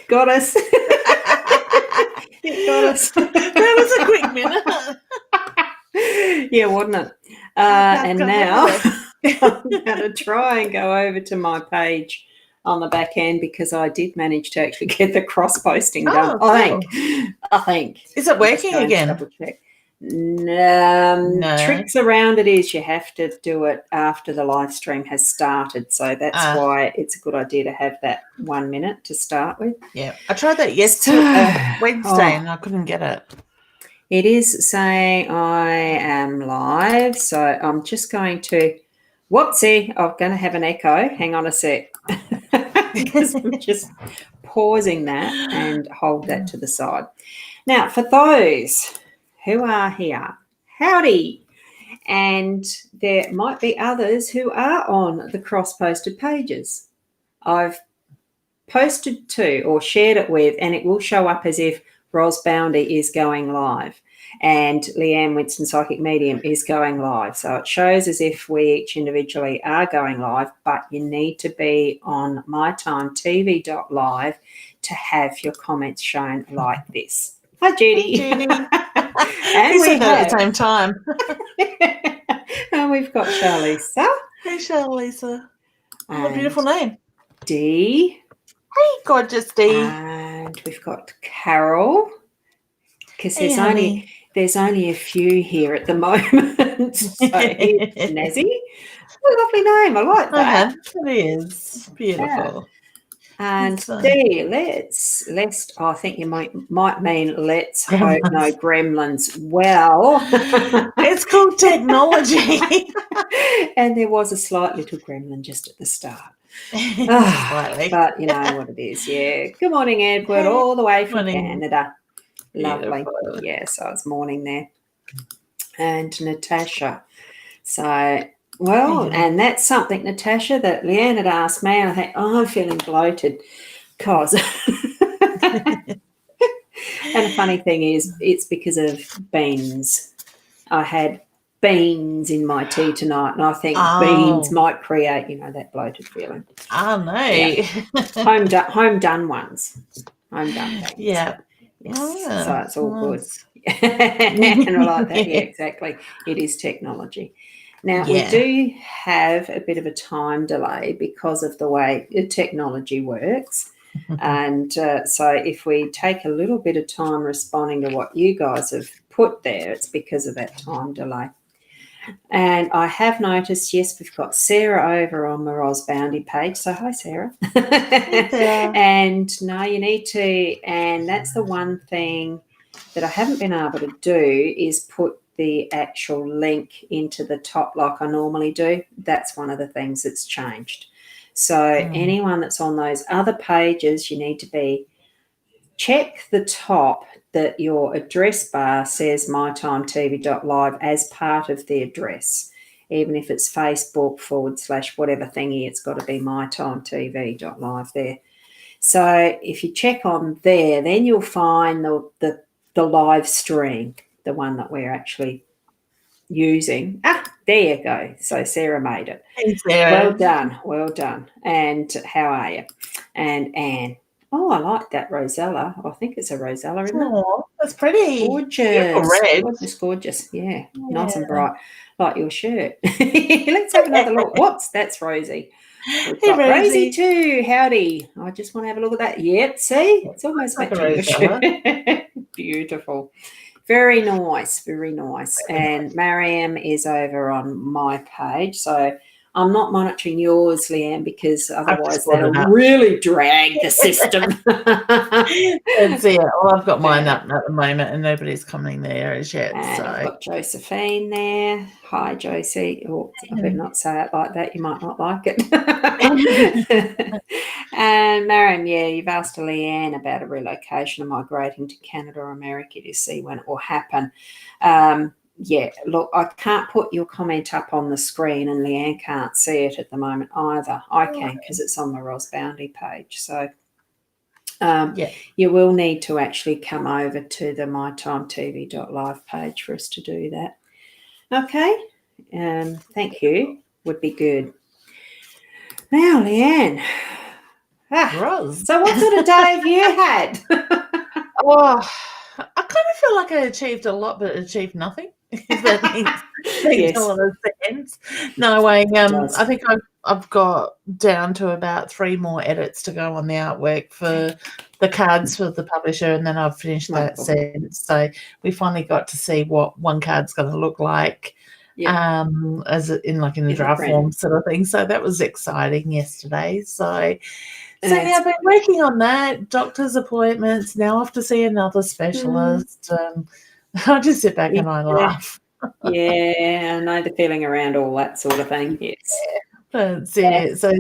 Got us. It got us. That was a quick minute. Yeah, wasn't it? And now I'm going to try and go over to my page on the back end because I did manage to actually get the cross-posting done. Oh, I think. Is it working again? Double check. No. Tricks around it is you have to do it after the live stream has started. So that's why it's a good idea to have that 1 minute to start with. Yeah. I tried that yesterday, Wednesday, and I couldn't get it. It is saying I am live. So I'm just going to, whoopsie, I'm going to have an echo. Hang on a sec. Because I'm just pausing that and hold that to the side. Now, for those who are here, howdy. And there might be others who are on the cross-posted pages. I've posted to or shared it with, and it will show up as if Ros Boundy is going live and Leanne Winston Psychic Medium is going live. So it shows as if we each individually are going live, but you need to be on mytimetv.live to have your comments shown like this. Hi, Judy. Hi, Judy. And we have at the same time. And we've got Charlisa. Hey, Charlisa. What a beautiful name. Dee. Hey, gorgeous Dee. And we've got Carol. Because there's only a few here at the moment. So here's Nazzy. What a lovely name. I like that. It is beautiful. Yeah. And D, let's I think you might mean let's hope no gremlins. Well, it's called technology. And there was a slight little gremlin just at the start. But you know what it is, yeah. Good morning, Edward, all the way from Canada. Lovely. Beautiful. Yeah, so it's morning there. And Natasha. So and that's something, Natasha, that Leanne had asked me, and I think, I'm feeling bloated because and the funny thing is it's because of beans. I had beans in my tea tonight, and I think beans might create, that bloated feeling. Oh, no. Yeah. Home done ones. Home done beans. Yeah. Yes. So it's all good. And I like that. Yeah, exactly. It is technology. Now, we do have a bit of a time delay because of the way technology works. And so if we take a little bit of time responding to what you guys have put there, it's because of that time delay. And I have noticed, yes, we've got Sarah over on the Ros Boundy page. So hi, Sarah. Hey, Sarah. And no, you need to, and that's the one thing that I haven't been able to do is put the actual link into the top like I normally do. That's one of the things that's changed. So anyone that's on those other pages, you need to check the top that your address bar says mytimetv.live as part of the address. Even if it's Facebook / whatever thingy, it's got to be mytimetv.live there. So if you check on there, then you'll find the live stream, the one that we're actually using. There you go. So Sarah made it. Hey, Sarah. Well done. And how are you? And Anne. Oh, I like that Rosella. I think it's a Rosella, isn't it? Oh, that's pretty. Gorgeous. Red. Gorgeous. Yeah, nice and bright, like your shirt. Let's have another look. Whoops, that's Rosie. We've Hey, got Rosie Rosie. too. Howdy. I just want to have a look at that. Yep, see? It's almost Like a matching. Beautiful. Very nice, very nice. And Mariam is over on my page. So I'm not monitoring yours, Leanne, because otherwise that'll really drag the system. That's it. Well, I've got mine up at the moment and nobody's coming there as yet. And So I've got Josephine there. Hi, Josie. Oh, I better not say it like that. You might not like it. And Mariam, yeah, you've asked Leanne about a relocation and migrating to Canada or America to see when it will happen. Yeah, look, I can't put your comment up on the screen and Leanne can't see it at the moment either. I can because it's on the Ros Bounty page. So you will need to actually come over to the mytimetv.live page for us to do that. Okay, thank you. Would be good. Now, Leanne. So what sort of day have you had? Oh, I kind of feel like I achieved a lot, but achieved nothing. If that makes a lot of sense. No, I think I've got down to about 3 more edits to go on the artwork for the cards for the publisher, and then I've finished that set. So we finally got to see what one card's going to look like, as in the draft form sort of thing. So that was exciting yesterday. So yeah, I've been working on that. Doctor's appointments. Now I have to see another specialist. I'll just sit back and I laugh. Yeah, I know the feeling around all that sort of thing. Yes. That's it. So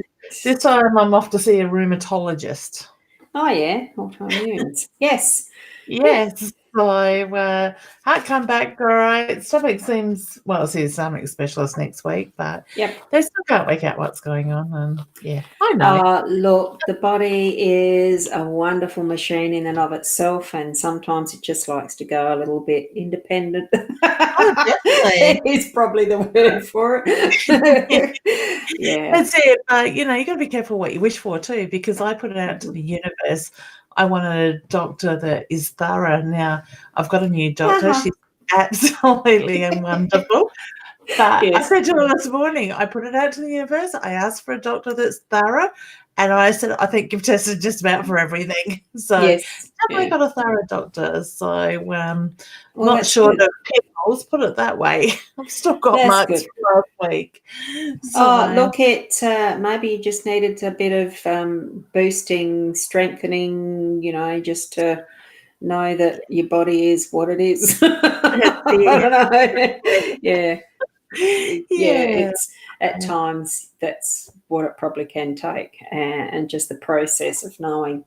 this time I'm off to see a rheumatologist. Oh, yeah. Autoimmunes. Yes. Yes. So I come back all right. Stomach seems, well, I'll see a stomach specialist next week, but they still can't work out what's going on. And I know. Look, the body is a wonderful machine in and of itself, and sometimes it just likes to go a little bit independent. Oh, definitely. Is probably the word for it. Yeah. That's it. But, you got to be careful what you wish for too, because I put it out to the universe. I want a doctor that is thorough. Now, I've got a new doctor. She's absolutely wonderful. But I said to her this morning, I put it out to the universe. I asked for a doctor that's thorough. And I said, I think you've tested just about for everything. So definitely got a thorough doctor. So not short of pills, put it that way. I've still got marks from last week. So, look, maybe you just needed a bit of boosting, strengthening, just to know that your body is what it is. I don't know. Yeah. It's at times that's what it probably can take, and just the process of knowing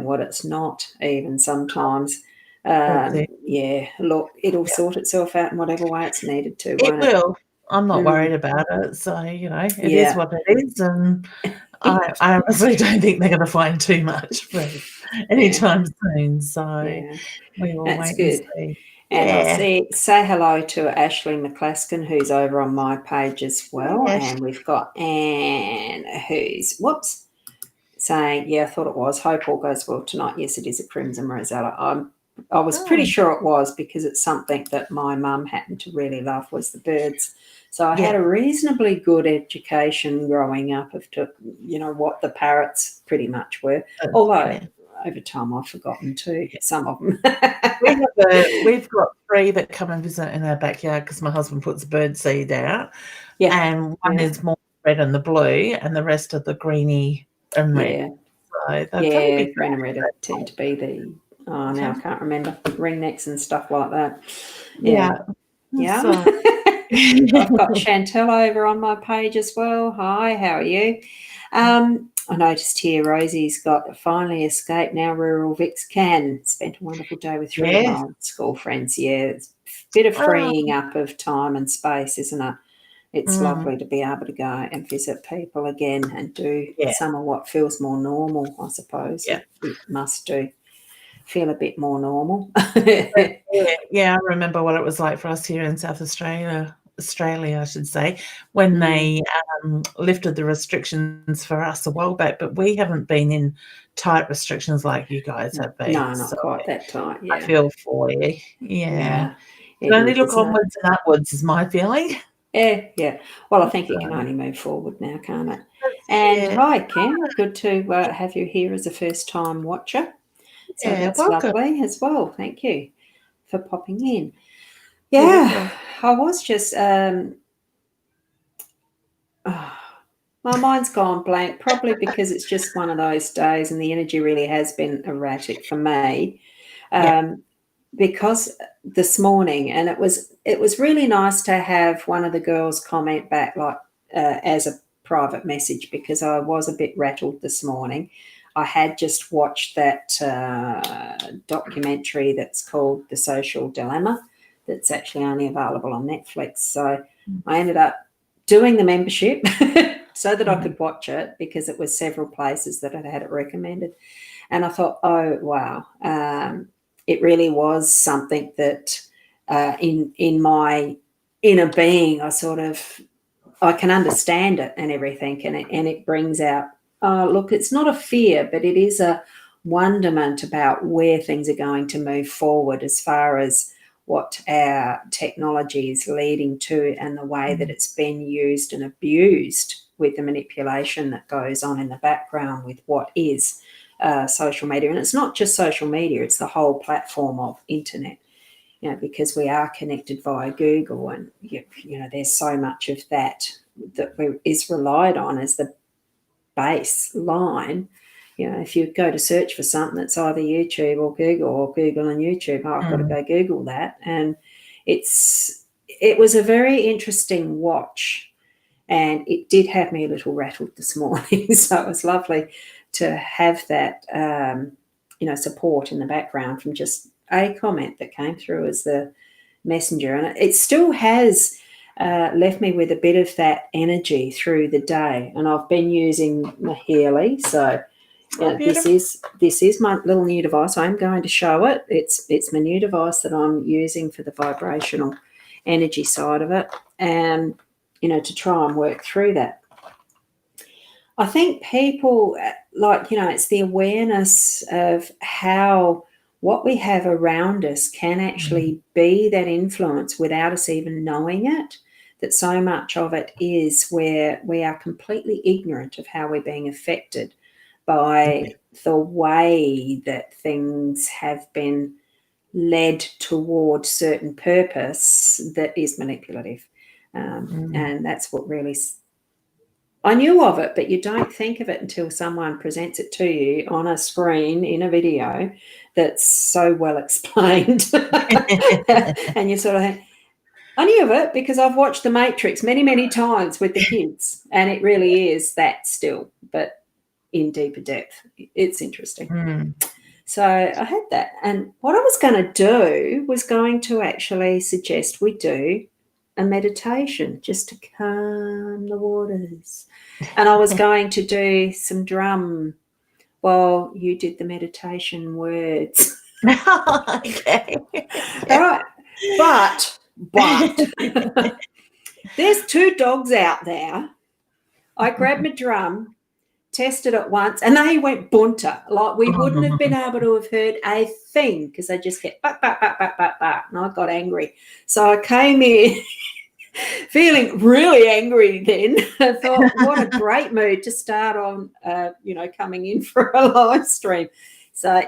what it's not, even sometimes. Look, it'll sort itself out in whatever way it's needed to. It will. I'm not worried about it. So it is what it is, and I honestly don't think they're going to find too much for anytime soon. So we will wait and see. And I'll say hello to Ashley McClaskin, who's over on my page as well. And we've got Anne, who's, saying, I thought it was. Hope all goes well tonight. Yes, it is a Crimson Rosella. I was pretty sure it was, because it's something that my mum happened to really love, was the birds. So I had a reasonably good education growing up of, what the parrots pretty much were. Although over time I've forgotten too, some of them. We've got 3 that come and visit in our backyard because my husband puts bird seed out. And one is more red and the blue, and the rest are the greeny and red. So green and red tend to be the, now I can't remember, ringnecks and stuff like that. I've got Chantel over on my page as well. Hi, how are you? I noticed here Rosie's got finally escaped now. Rural Vix can spent a wonderful day with 3 of my school friends. It's a bit of freeing up of time and space, isn't it? It's lovely to be able to go and visit people again and do some of what feels more normal, I suppose. It must do feel a bit more normal. I remember what it was like for us here in South Australia, I should say, when they lifted the restrictions for us a while back, but we haven't been in tight restrictions like you guys have been. No, not quite that tight. I feel for you. It only look onwards and upwards is my feeling. Yeah. Well, I think it can only move forward now, can't it? And Yeah. hi, Kim. Good to have you here as a first-time watcher. So Yeah, that's welcome. lovely as well. Thank you for popping in. You're Yeah, welcome. I was just my mind's gone blank, probably because it's just one of those days and the energy really has been erratic for me. Because this morning, and it was really nice to have one of the girls comment back like as a private message, because I was a bit rattled this morning. I had just watched that documentary that's called The Social Dilemma, that's actually only available on Netflix. So I ended up doing the membership so that I could watch it, because it was several places that had had it recommended. And I thought, oh, wow, it really was something that in my inner being, I can understand it and everything. And it brings out, look, it's not a fear, but it is a wonderment about where things are going to move forward as far as what our technology is leading to, and the way that it's been used and abused with the manipulation that goes on in the background with what is social media. And it's not just social media, it's the whole platform of internet, because we are connected via Google, and there's so much of that is relied on as the baseline. If you go to search for something, it's either YouTube or Google and YouTube. I've got to go Google that. And it was a very interesting watch, and it did have me a little rattled this morning. So it was lovely to have that, support in the background from just a comment that came through as the messenger. And it still has left me with a bit of that energy through the day. And I've been using my Healy. So this is my little new device. I'm going to show it. It's my new device that I'm using for the vibrational energy side of it, and to try and work through that. I think people it's the awareness of how what we have around us can actually be that influence without us even knowing it. That so much of it is where we are completely ignorant of how we're being affected by the way that things have been led toward certain purpose that is manipulative. And that's what really... I knew of it, but you don't think of it until someone presents it to you on a screen in a video that's so well explained. And you sort of think, I knew of it because I've watched The Matrix many, many times with the kids, and it really is that still, but in deeper depth. It's interesting. So I had that. And what I was going to do was going to actually suggest we do a meditation just to calm the waters. And I was going to do some drum while you did the meditation words. Okay. All right. But there's two dogs out there. I grabbed my drum, tested it once, and they went bunter. Like we wouldn't have been able to have heard a thing, because they just kept bark, bark, bark, bark, bark, bark. And I got angry. So I came in feeling really angry then. I thought, what a great mood to start on, coming in for a live stream. So,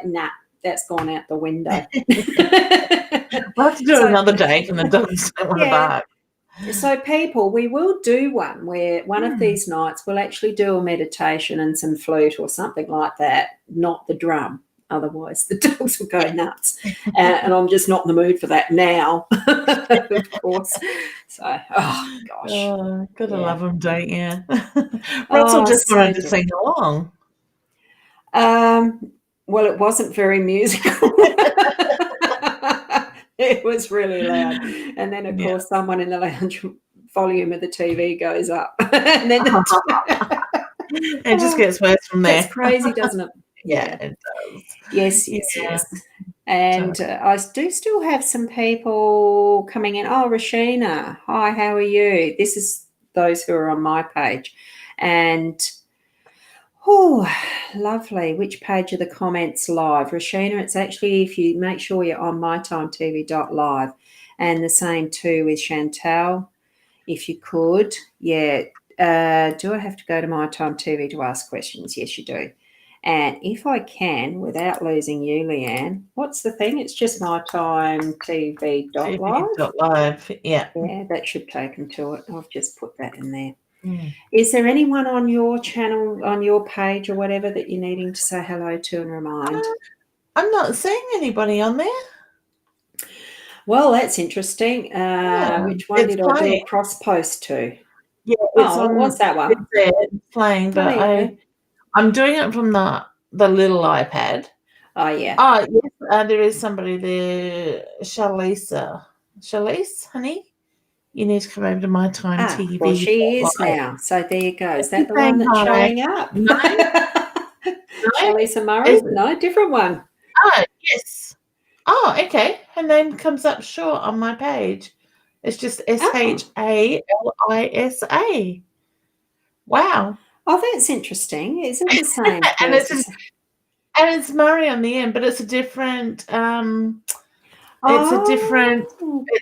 that's gone out the window. We'll have to do it another day when the dogs don't want to bark. So people, we will do one where one of these nights we'll actually do a meditation and some flute or something like that, not the drum. Otherwise, the dogs will go nuts. And I'm just not in the mood for that now, of course. So, oh, gosh. Oh, gotta love them, don't you? Russell just wanted to sing along. Well, it wasn't very musical. It was really loud. And then, of course, someone in the lounge volume of the TV goes up. And then it just gets worse from there. That's crazy, doesn't it? Yeah, it does. Yes. And I do still have some people coming in. Oh, Rashina, hi, how are you? This is those who are on my page. And, oh, lovely. Which page are the comments live? Rashina, it's actually, if you make sure you're on mytimetv.live. And the same too with Chantal. if you could. Yeah. Do I have to go to My Time TV to ask questions? Yes, you do. And if I can, without losing you, Leanne, what's the thing? It's just mytimetv.live. TV.live, yeah. Yeah, that should take them to it. I've just put that in there. Mm. Is there anyone on your channel, on your page or whatever, that you're needing to say hello to and remind? I'm not seeing anybody on there. Well, that's interesting. Which one did I do a cross post to? Yeah, it's on. What's that one? It's there, it's playing, but I'm doing it from the little iPad. Oh, yeah. Oh, yes, there is somebody there, Shalise, honey, you need to come over to My Time TV. Well, she is now. So there you go. Is that the one that's showing up? No. Shalisa Murray? No, different one. Oh, yes. Oh, okay. Her name comes up short on my page. It's just Shalisa. Wow. Oh, that's interesting. Is it the same person? and it's Murray on the end, but it's a different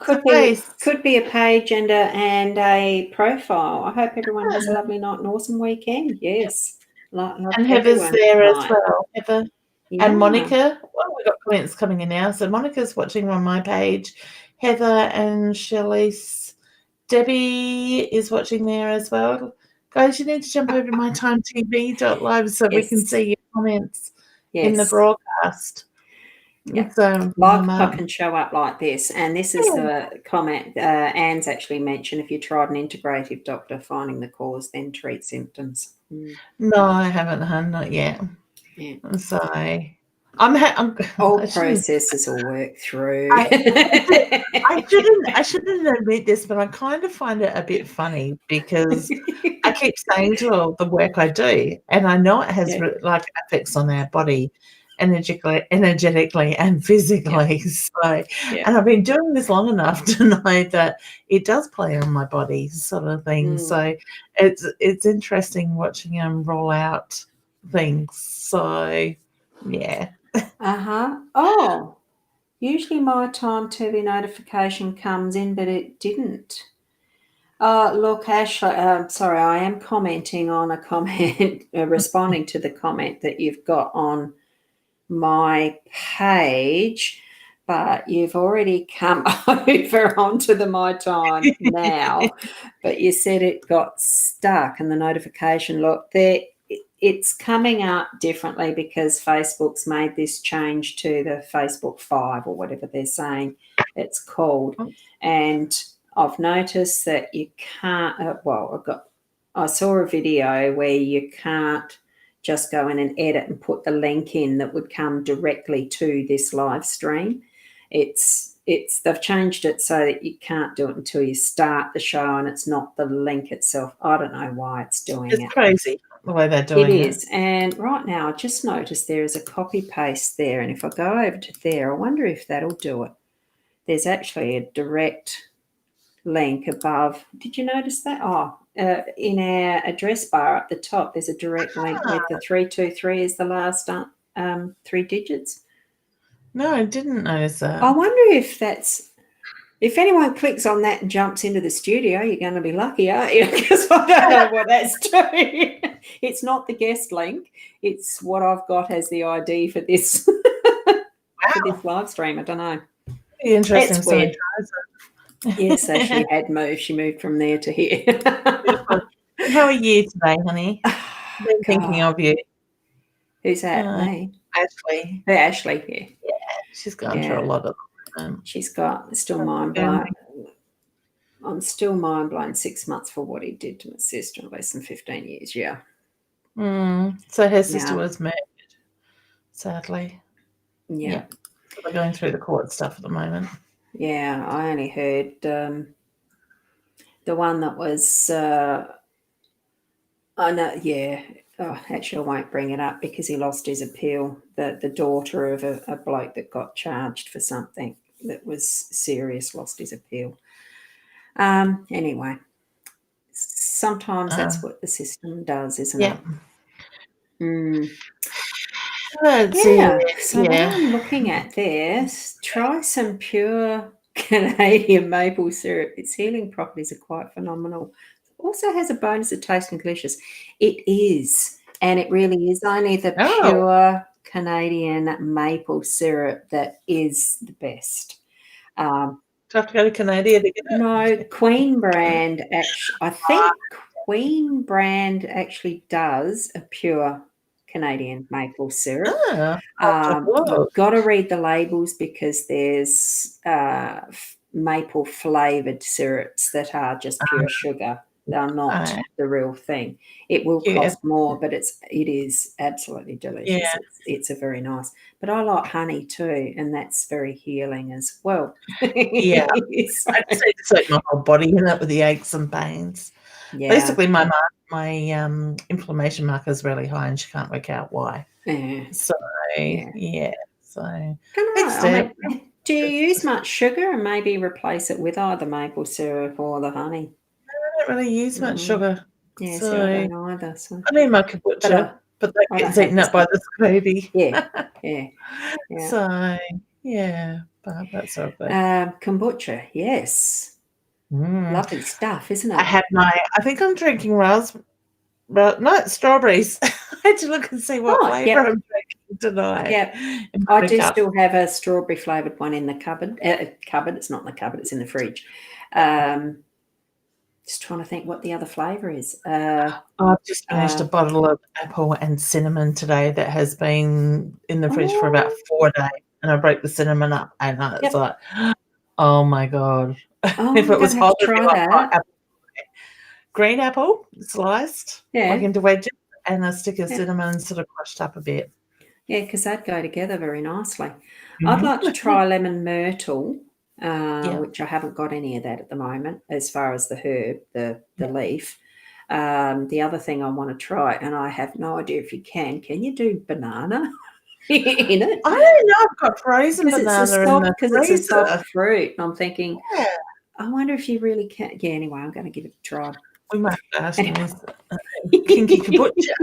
could be a page and a profile. I hope everyone has a lovely night and awesome weekend. Yes. And Heather's there as well. Heather. Yeah. And Monica. Well, we've got comments coming in now. So Monica's watching on my page. Heather and Shalise. Debbie is watching there as well. Guys, you need to jump over to mytimetv.live so we can see your comments in the broadcast. Yeah. So I can show up like this. And this is the comment Anne's actually mentioned. If you tried an integrative doctor, finding the cause, then treat symptoms. No, I haven't, hun, not yet. Yeah. So I'm all processes will work through. I shouldn't admit this, but I kind of find it a bit funny because I keep saying to all the work I do, and I know it has like effects on our body energetically and physically. So and I've been doing this long enough to know that it does play on my body, sort of thing. So it's interesting watching them roll out things. So yeah. Oh, usually My Time TV notification comes in, but it didn't. Look, Ashley, sorry, I am commenting on a comment, responding to the comment that you've got on my page, but you've already come over onto the My Time now, but you said it got stuck and the notification, look, it's coming up differently because Facebook's made this change to the Facebook 5 or whatever they're saying it's called. And I've noticed that you can't, I saw a video where you can't just go in and edit and put the link in that would come directly to this live stream. They've changed it so that you can't do it until you start the show and it's not the link itself. I don't know why it's doing it. It's crazy the way they're doing it. It is. And right now I just noticed there is a copy paste there. And if I go over to there, I wonder if that'll do it. There's actually a direct link above. Did you notice that? In our address bar at the top, there's a direct link with the 323 is the last 3 digits. No, I didn't notice that. I wonder if anyone clicks on that and jumps into the studio, you're going to be lucky, aren't you? Because I don't know what that's doing. It's not the guest link. It's what I've got as the ID for this for this live stream. I don't know. Interesting. It's weird. Yes, so she had moved. She moved from there to here. How are you today, honey? I've been thinking of you. Who's that? Me? Ashley. Ashley, yeah. Yeah, she's going through a lot of she's got still mind blown. I'm still mind blown 6 months for what he did to my sister in less than 15 years, yeah. So her sister was murdered, sadly. Yeah. So they're going through the court stuff at the moment. Yeah, I only heard the one that was, actually I won't bring it up because he lost his appeal, the daughter of a bloke that got charged for something that was serious, lost his appeal. Anyway, sometimes that's what the system does, isn't it? So what I'm looking at there, try some pure Canadian maple syrup. Its healing properties are quite phenomenal. Also has a bonus of tasting delicious. It is, and it really is only the Oh, pure Canadian maple syrup that is the best. Um, do I have to go to Canada to get no, it? Queen brand actually, I think Queen brand actually does a pure Canadian maple syrup. Ah, I'll have to have a look. You've got to read the labels because there's maple flavoured syrups that are just pure sugar. They're not Okay. the real thing. It will Yeah, cost more, but it is absolutely delicious. yeah, It's a very nice. But I like honey too, and that's very healing as well. yeah. So, I just need to soak my whole body in it with the aches and pains. yeah, Basically, my inflammation marker is really high, and she can't work out why. yeah, So, yeah. yeah. So, Don't know. thanks, I Deb. mean, do you use much sugar and maybe replace it with either maple syrup or the honey? I don't really use much Mm, sugar. yeah, see, I So, don't either. So, I need my but kombucha, but that I don't gets have eaten the up by same. the Scooby. Yeah, yeah, yeah. So, yeah, but that's all good. Kombucha, yes, Mm. lovely stuff, isn't I it? had I think I'm drinking no, strawberries. I had to look and see what Oh, flavour yep, I'm drinking tonight yep. in I my do cup. still have a strawberry flavoured one in the cupboard. Cupboard. It's not in the cupboard. It's in the fridge. Um, just trying to think what the other flavour is. I've just finished a bottle of apple and cinnamon today that has been in the fridge for about Oh, 4 days, and I broke the cinnamon up, and it's yep. like, oh my god. Oh, If I'm it going was to have hot, to it'd be try like hot that. apple. Green apple sliced, like Yeah, into wedges, and a stick of yeah. cinnamon sort of crushed up a bit. Yeah, because they'd go together very nicely. I'd like to Mhm. try lemon myrtle, Yeah, which I haven't got any of that at the moment, as far as the herb, the yeah. leaf. The other thing I want to try, and I have no idea if you can you do banana in it? I don't know, I've got frozen banana in the Because it's a soft freezer. fruit. And I'm thinking, Yeah, I wonder if you really can. Yeah, anyway, I'm going to give it a try. we might have to ask Anyway, Miss Kinky Kombucha.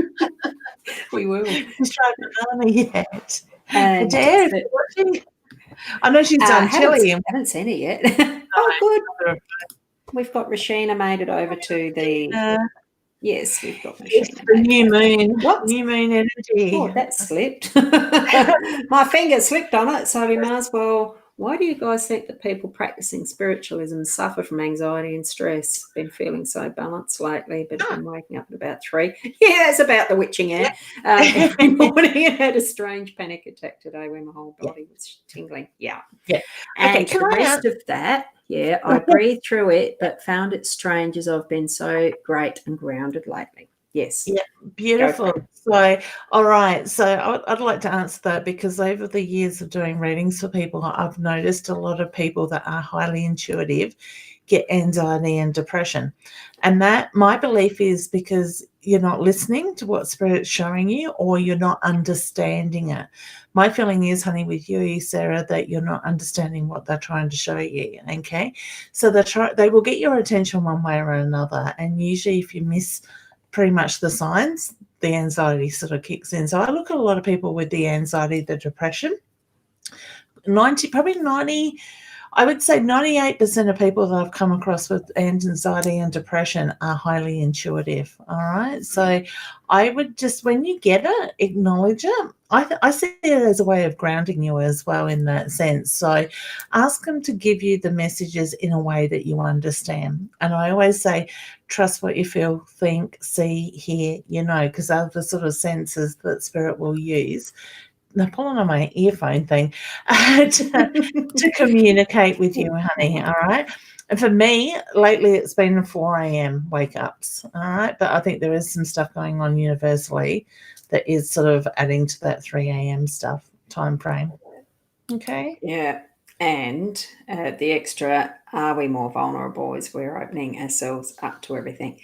we will. She's tried banana yet. And Adair, if so, you're watching, I know she's done chili and haven't seen it yet. Oh, good. We've got Rashina made it over to the. Yes, we've got yes, Rashina the made it new over. moon, What? new moon energy. Oh, that slipped. My finger slipped on it, so we might as well. Why do you guys think that people practicing spiritualism suffer from anxiety and stress? Been feeling so balanced lately, but I've been waking up at about 3. Yeah, it's about the witching hour Yeah. every morning. I had a strange panic attack today where my whole Yeah, body was tingling. Yeah. yeah. Okay, And can the I rest of that, yeah, I breathed through it, but found it strange as I've been so great and grounded lately. Yes, Yeah, go for beautiful. it. So, all right. So, I'd like to answer that because over the years of doing readings for people, I've noticed a lot of people that are highly intuitive get anxiety and depression. And that my belief is because you're not listening to what spirit's showing you or you're not understanding it. My feeling is, honey, with you, Sarah, that you're not understanding what they're trying to show you. Okay. So they will get your attention one way or another. And usually if you miss pretty much the signs, the anxiety sort of kicks in. So I look at a lot of people with the anxiety, the depression. 90, I would say 98% of people that I've come across with anxiety and depression are highly intuitive. All right. So I would just, when you get it, acknowledge it. I see it as a way of grounding you as well in that sense. So ask them to give you the messages in a way that you understand. And I always say, trust what you feel, think, see, hear, because they're the sort of senses that spirit will use. They're pulling on my earphone thing to communicate with you, honey. All right. And for me, lately it's been 4 a.m. wake ups. All right. But I think there is some stuff going on universally that is sort of adding to that 3 a.m. stuff time frame. Okay. Yeah. And the extra, are we more vulnerable as we're opening ourselves up to everything?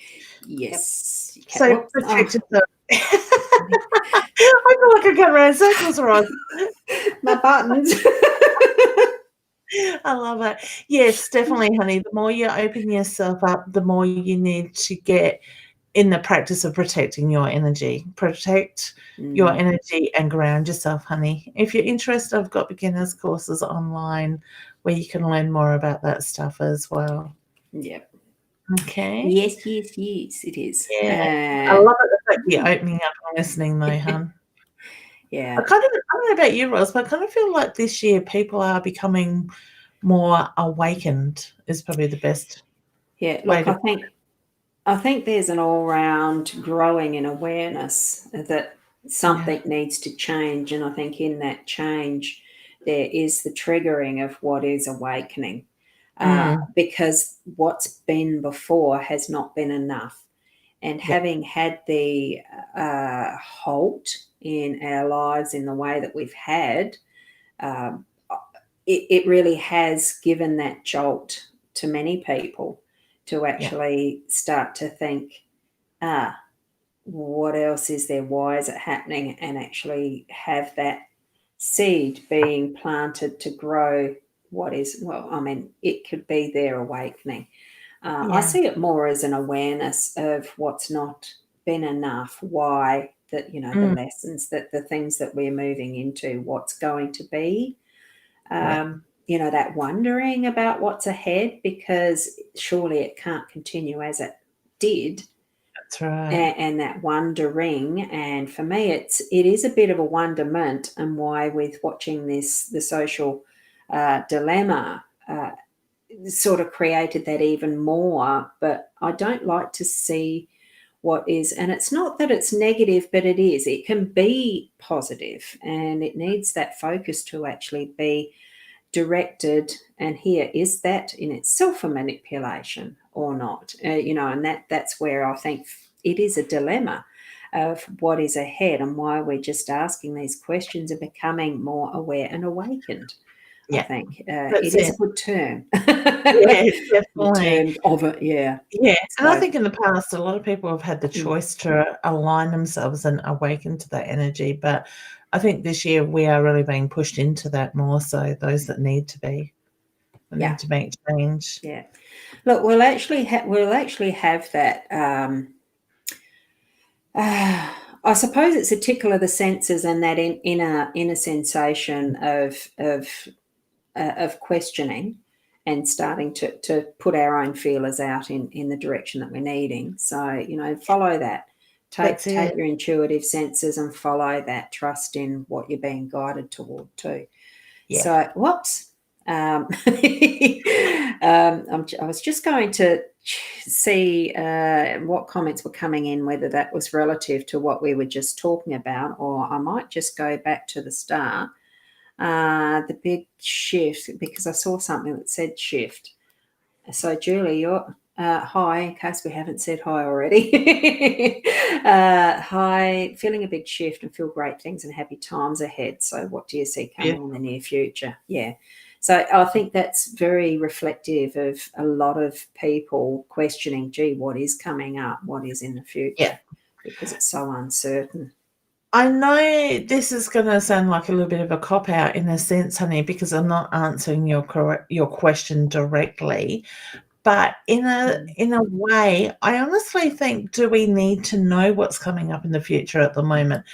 Yep. Yes. You can. So Whoops. protect yourself. I feel like I got around circles, Roz. My buttons. I love it. Yes, definitely, honey. The more you open yourself up, the more you need to get in the practice of protecting your energy. Protect your energy and ground yourself, honey. If you're interested, I've got beginners courses online where you can learn more about that stuff as well. Yep. Okay. Yes, it is. Yeah. I love it, the fact you're opening up and listening though, hun. Yeah. I don't know about you, Roz, but I kind of feel like this year people are becoming more awakened is probably the best way Look, to I think there's an all-round growing in awareness that something needs to change, and I think in that change there is the triggering of what is awakening, because what's been before has not been enough. And having had the halt in our lives in the way that we've had, um, it really has given that jolt to many people to actually start to think, what else is there? Why is it happening? And actually have that seed being planted to grow what is, well, I mean, it could be their awakening. I see it more as an awareness of what's not been enough, why, that, you know, the lessons, that the things that we're moving into, what's going to be. You know, that wondering about what's ahead, because surely it can't continue as it did. That's right. And that wondering, and for me, it is a bit of a wonderment, and why with watching this, the social dilemma sort of created that even more. But I don't like to see what is, and it's not that it's negative, but it can be positive, and it needs that focus to actually be directed. And here, is that in itself a manipulation or not? You know, and that's where I think it is a dilemma of what is ahead, and why we're just asking these questions and becoming more aware and awakened. I think it is a good term. Yeah, definitely. Term of it, yeah. Yeah, and I think in the past, a lot of people have had the choice to align themselves and awaken to that energy, but I think this year we are really being pushed into that more so, those that need to be, need to make change. Yeah. Look, we'll actually have that, I suppose it's a tickle of the senses, and that inner sensation of questioning, and starting to put our own feelers out in the direction that we're needing. So, you know, follow that. Take your intuitive senses and follow that. Trust in what you're being guided toward too. Yeah. So, whoops. I was just going to see what comments were coming in, whether that was relative to what we were just talking about, or I might just go back to the start. The big shift, because I saw something that said shift. So, Julie, you're hi, in case we haven't said hi already. Hi, feeling a big shift and feel great things and happy times ahead. So, what do you see coming in the near future? Yeah. So, I think that's very reflective of a lot of people questioning, gee, what is coming up? What is in the future? Because it's so uncertain. I know this is going to sound like a little bit of a cop-out in a sense, honey, because I'm not answering your question directly. But in a way, I honestly think, do we need to know what's coming up in the future at the moment?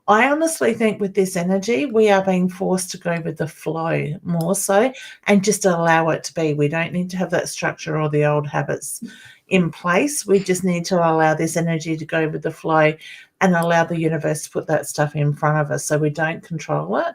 I honestly think with this energy, we are being forced to go with the flow more so, and just allow it to be. We don't need to have that structure or the old habits in place. We just need to allow this energy to go with the flow, and allow the universe to put that stuff in front of us so we don't control it,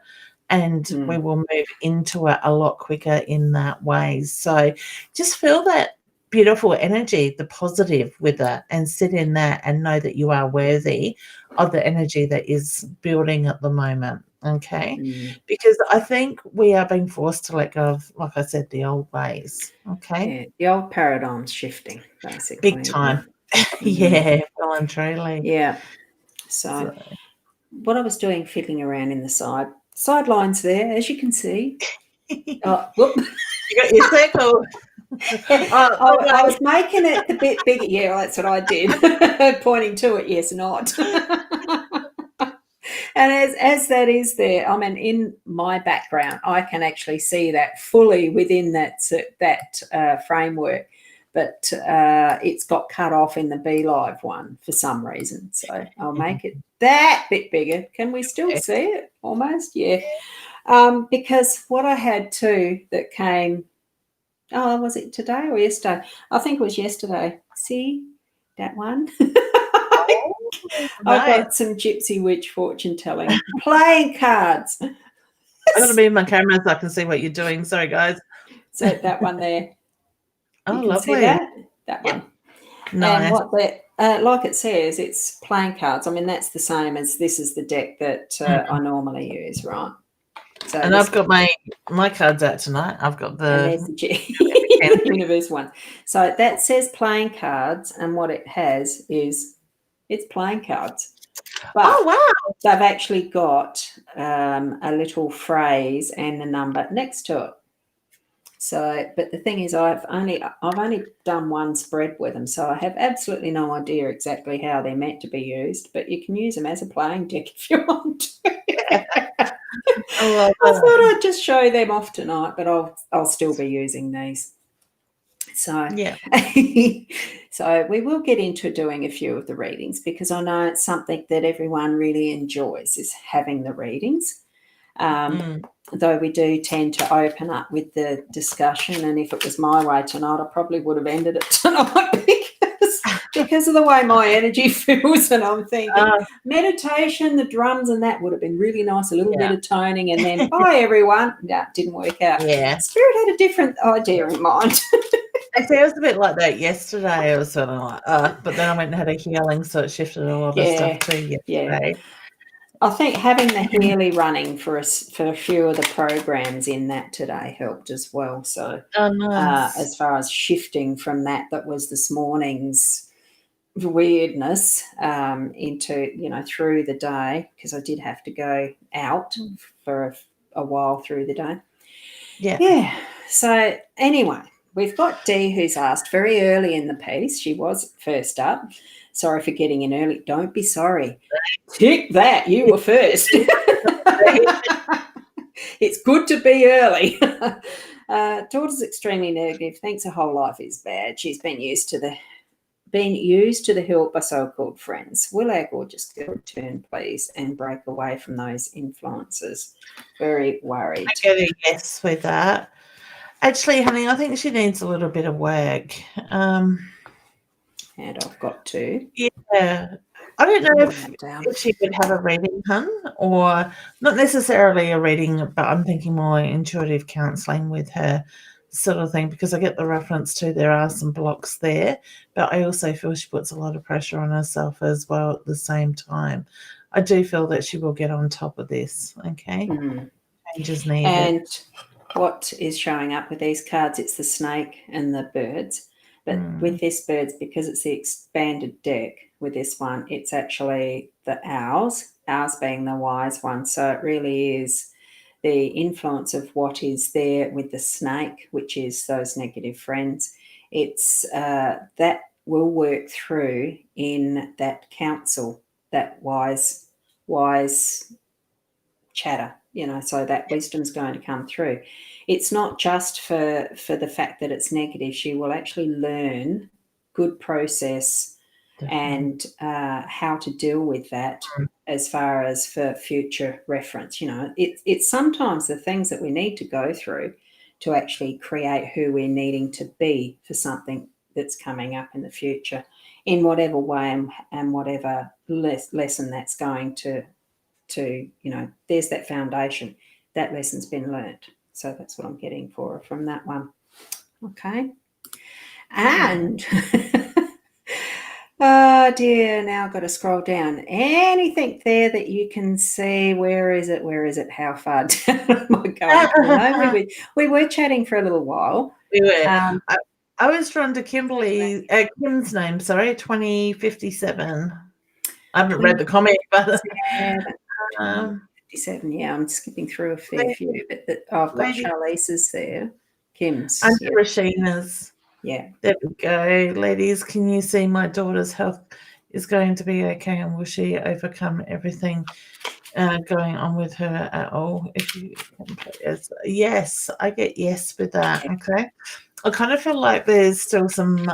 and we will move into it a lot quicker in that way. So just feel that beautiful energy, the positive with it, and sit in that and know that you are worthy of the energy that is building at the moment. Okay. Because I think we are being forced to let go of, like I said, the old ways. Okay. Yeah, the old paradigm's shifting, basically. Big time. Yeah, well and truly. Yeah. So what I was doing, fiddling around in the sidelines there, as you can see. Oh, whoop. You got your circle. I was making it a bit bigger. Yeah, that's what I did. Pointing to it, yes, not. And as that is there, I mean, in my background, I can actually see that fully within that framework, but it's got cut off in the Be Live one for some reason. So I'll make it that bit bigger. Can we still see it? Almost, yeah. Because what I had too that came, was it today or yesterday? I think it was yesterday. See that one? Oh, I've nice. got some Gypsy Witch fortune telling playing cards. I'm going to move my camera so I can see what you're doing. Sorry, guys. So that one there. Oh, You can lovely. see that? That Yep. one. Nice. And what that, like it says, it's playing cards. I mean, that's the same as this is the deck that I normally use, right? So and I've got my cards out tonight. I've got and there's the universe one. So that says playing cards, and what it has is it's playing cards. But oh, wow. they've actually got a little phrase and a number next to it. So, but the thing is, I've only done one spread with them, so I have absolutely no idea exactly how they're meant to be used. But you can use them as a playing deck if you want to. I thought I'd just show them off tonight, but I'll still be using these. So yeah. So we will get into doing a few of the readings because I know it's something that everyone really enjoys is having the readings. Though we do tend to open up with the discussion, and if it was my way tonight, I probably would have ended it tonight because of the way my energy feels, and I'm thinking meditation, the drums, and that would have been really nice. A little bit of toning, and then bye everyone. No, it didn't work out. Yeah, Spirit had a different idea in mind. Actually, I was a bit like that yesterday. I was sort of like, but then I went and had a healing, so it shifted a lot of stuff too yesterday. Yeah. I think having the Healy running for a few of the programs in that today helped as well. So nice. As far as shifting from that was this morning's weirdness into, through the day, because I did have to go out for a while through the day. Yeah. So anyway, we've got Dee, who's asked very early in the piece. She was first up. Sorry for getting in early. Don't be sorry. Tick that. You were first. It's good to be early. Daughter's extremely negative. Thinks her whole life is bad. She's been used to the hilt by so-called friends. Will our gorgeous girl return, please, and break away from those influences? Very worried. I get a yes with that. Actually, honey, I think she needs a little bit of work. And I've got to. Yeah. I don't know if she would have a reading, hun, or not necessarily a reading, but I'm thinking more intuitive counselling with her sort of thing, because I get the reference to there are some blocks there, but I also feel she puts a lot of pressure on herself as well at the same time. I do feel that she will get on top of this, okay? Changes needed. And what is showing up with these cards, it's the snake and the birds. But with this birds, because it's the expanded deck with this one, it's actually the owls being the wise one. So it really is the influence of what is there with the snake, which is those negative friends. It's that will work through in that counsel, that wise chatter, so that wisdom's going to come through. It's not just for the fact that it's negative. She will actually learn good process and how to deal with that as far as for future reference. It's sometimes the things that we need to go through to actually create who we're needing to be for something that's coming up in the future in whatever way and whatever lesson that's going to there's that foundation. That lesson's been learnt. So that's what I'm getting from that one. Okay. And oh dear, now I've got to scroll down. Anything there that you can see? Where is it? How far down am I going? We were chatting for a little while. We were. I was drawn to Kim's name, 2057. I haven't read the comment, but 57, yeah, I'm skipping through a fair few, but I've got Charlize's there. Kim's. And Rashina's. Yeah. There we go. Ladies, can you see my daughter's health is going to be okay, and will she overcome everything going on with her at all? If you yes, I get yes with that. Okay. I kind of feel like there's still some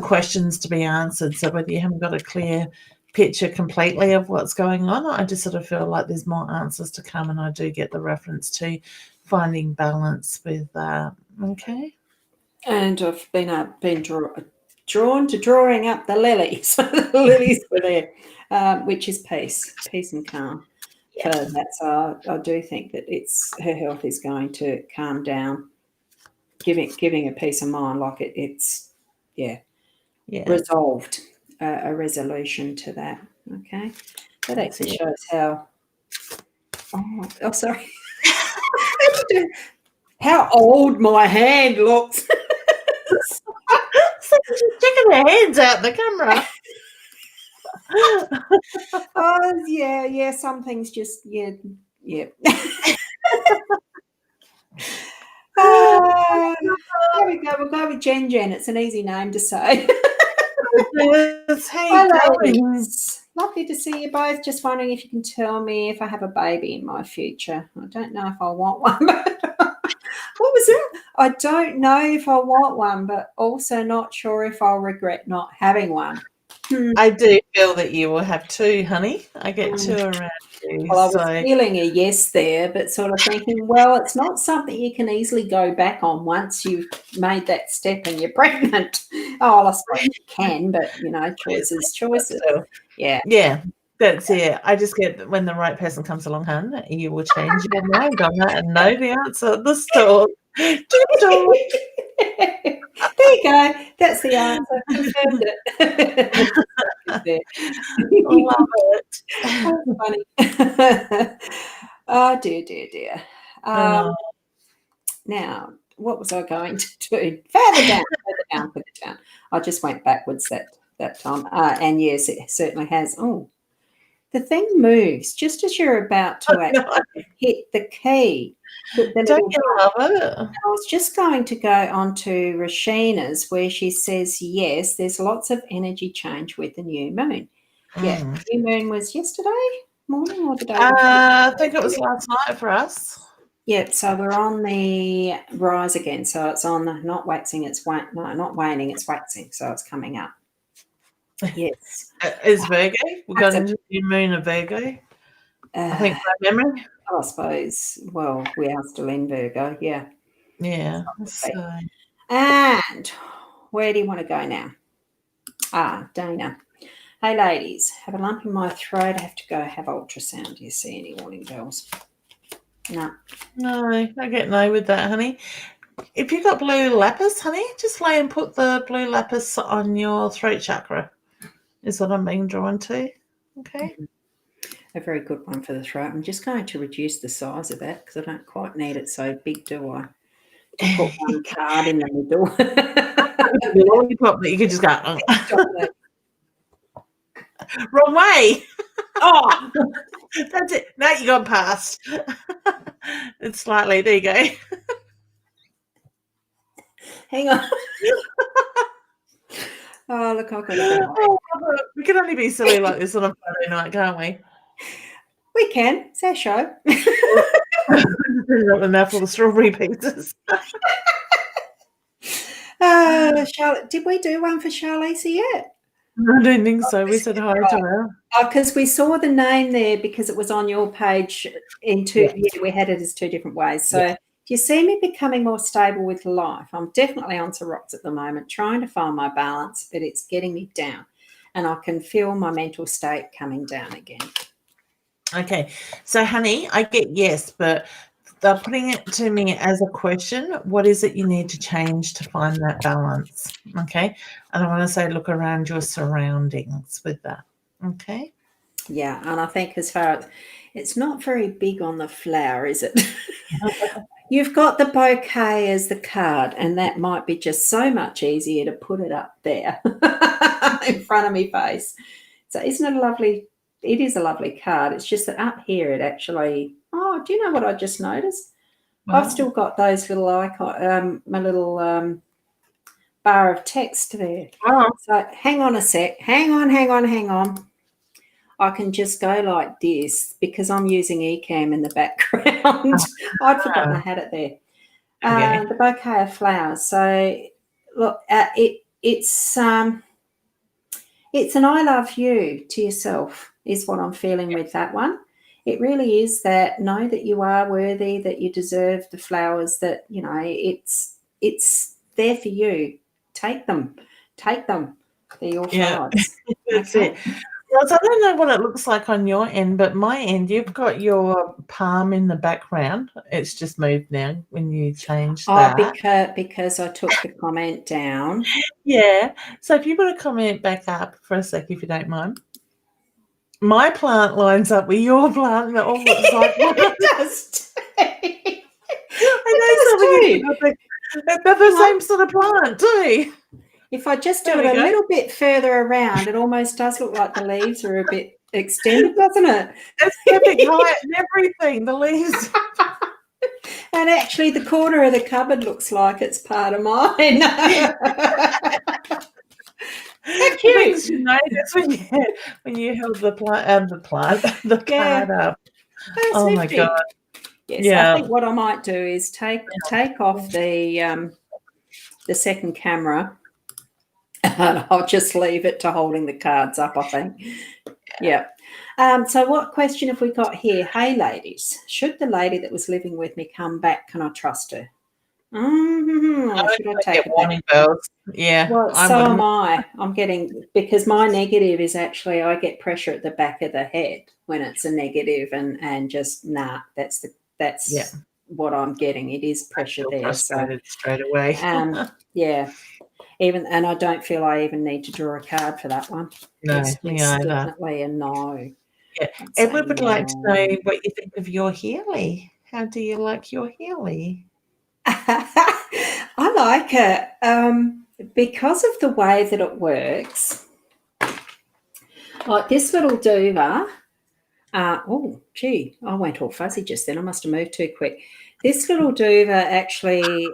questions to be answered. So whether you haven't got a clear picture completely of what's going on. I just sort of feel like there's more answers to come, and I do get the reference to finding balance with that. Okay. And I've been drawn to drawing up the lilies. The lilies were there, which is peace and calm. Yeah. For that, so I do think that her health is going to calm down, giving a peace of mind, like it's resolved, a resolution to that. Okay, that actually shows how. Oh, sorry. How old my hand looks. Checking their hands out in the camera. Oh yeah. Some things just yeah. There we go. We'll go with Jen. It's an easy name to say. Hey, ladies. Lovely to see you both. Just wondering if you can tell me if I have a baby in my future. I don't know if I want one. What was that? I don't know if I want one, but also not sure if I'll regret not having one. I do feel that you will have two, honey. I get two around you. Well, I was feeling a yes there, but sort of thinking, well, it's not something you can easily go back on once you've made that step and you're pregnant. Oh, I suppose you can, but, choices. Yeah. Yeah, that's it. I just get that when the right person comes along, hun, you will change your mind on that and know the answer at the store. There you go. That's the answer. Confirmed it. Love it. That's funny. Oh, dear. Now, what was I going to do? Further down. I just went backwards that time. And yes, it certainly has. Oh, the thing moves just as you're about to actually hit the key. Don't you love it? I was just going to go on to Rashina's, where she says, yes, there's lots of energy change with the new moon. Yeah, new moon was yesterday morning or the day before? I think it was last night for us. Yep, so we're on the rise again. So it's on the not waxing, not waning, it's waxing. So it's coming up. Yes. Is Virgo? We've got a new moon of Virgo. I think by memory. I suppose. Well, we are still in Virgo, yeah. Yeah. And where do you want to go now? Dana. Hey, ladies, have a lump in my throat. I have to go have ultrasound. Do you see any warning bells? No. No, I get no with that, honey. If you've got blue lapis, honey, just lay and put the blue lapis on your throat chakra, is what I'm being drawn to. Okay. A very good one for the throat. I'm just going to reduce the size of that because I don't quite need it so big, do I? To put one card in the middle. The lollipop that you could just go, wrong way. Oh, that's it. Now you gone past. It's slightly, there you go. Hang on. Oh, look, I've got it. We can only be silly like this on a Friday night, can't we? We can. It's our show. Got the mouthful of strawberry pieces. Charlotte, did we do one for Charlize yet? I don't think so. We said hi to her. Because we saw the name there because it was on your page in two. Yeah, we had it as two different ways. So do you see me becoming more stable with life? I'm definitely on some rocks at the moment, trying to find my balance, but it's getting me down. And I can feel my mental state coming down again. Okay. So, honey, I get yes, but they're putting it to me as a question. What is it you need to change to find that balance? Okay. And I want to say look around your surroundings with that. Okay. Yeah. And I think as far as it's not very big on the flower, is it? You've got the bouquet as the card, and that might be just so much easier to put it up there in front of my face. So isn't it a lovely? It is a lovely card. It's just that up here it actually. Oh, do you know what I just noticed? Wow. I've still got those little icon, my little bar of text there. Oh. So hang on a sec. Hang on. I can just go like this because I'm using Ecamm in the background. I'd forgotten I had it there. Okay. The bouquet of flowers. So look, it's It's an I love you to yourself is what I'm feeling with that one. It really is that know that you are worthy, that you deserve the flowers, that, you know, it's there for you. Take them. Take them. They're your Yeah, flowers. that's Okay. it. Well, so I don't know what it looks like on your end, but my end, you've got your palm in the background. It's just moved now when you changed Oh, that. because I took the comment down. Yeah. So if you put a comment back up for a sec, if you don't mind. My plant lines up with your plant, and it all looks like one. It does. I It know does some of you too. people think they're the same sort of plant too. If I just do There it we a go. little bit further around, it almost does look like the leaves are a bit extended, doesn't it? It's perfect height and everything. The leaves. And actually, the corner of the cupboard looks like it's part of mine. How The cute! things you notice when you held the the Yeah, card up. that's Oh my god. nifty. Yes, I Yeah. think what I might do is take off the second camera, and I'll just leave it to holding the cards up. I think. Yeah. So what question have we got here? Hey, ladies, should the lady that was living with me come back? Can I trust her? Or should I I take get it back? warning bells. Yeah, Well, I so am wouldn't. I. I'm getting, because my negative is actually I get pressure at the back of the head when it's a negative, and just that's Yeah, what I'm getting. It is I pressure feel there. So frustrated straight away. yeah. And I don't feel I even need to draw a card for that one. No, me It's either. definitely a no. Yeah. I'd say Edward would like to know no. what you think of your Healy. How do you like your Healy? I like it because of the way that it works. Like this little duva. Oh, gee, I went all fuzzy just then. I must have moved too quick. This little duva actually,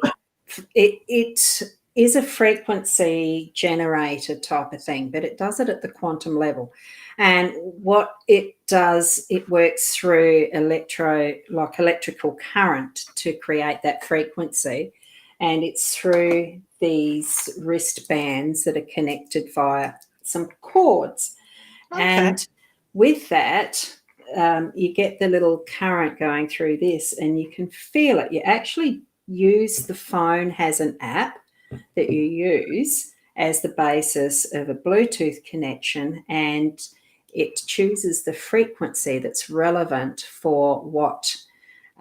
it is a frequency generator type of thing, but it does it at the quantum level. And what it does, it works through electrical current to create that frequency. And it's through these wristbands that are connected via some cords. Okay. And with that, you get the little current going through this, and you can feel it. You actually use the phone has an app that you use as the basis of a Bluetooth connection, and it chooses the frequency that's relevant for what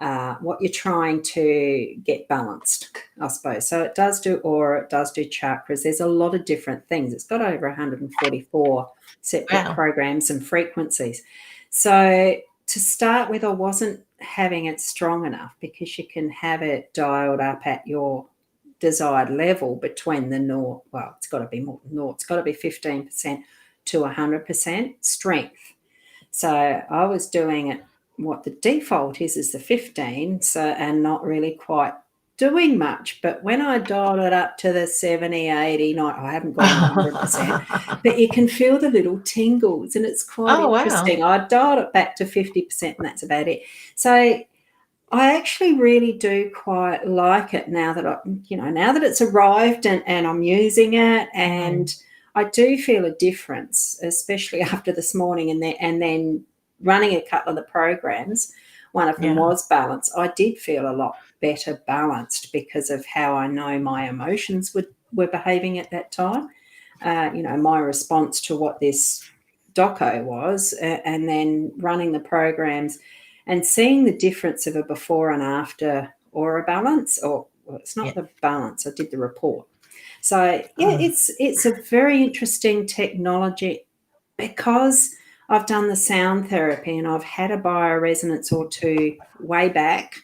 you're trying to get balanced, I suppose. So it does do aura, it does do chakras. There's a lot of different things. It's got over 144 separate programs and frequencies. So to start with, I wasn't having it strong enough, because you can have it dialed up at your desired level between the naught. Well, it's got to be more naught. It's got to be 15% to 100% strength. So I was doing it, what the default is the 15, so, and not really quite doing much. But when I dialed it up to the 70, 80, 90, I haven't gone 100%, but you can feel the little tingles, and it's quite interesting. Wow. I dialed it back to 50%, and that's about it. So I actually really do quite like it now that it's arrived, and I'm using it, and I do feel a difference, especially after this morning, and then running a couple of the programs. One of them was balance. I did feel a lot better balanced because of how I know my emotions were behaving at that time. My response to what this doco was, and then running the programs and seeing the difference of a before and after, or a balance, or well, it's not the balance. I did the report. So it's a very interesting technology, because I've done the sound therapy, and I've had a bioresonance or two way back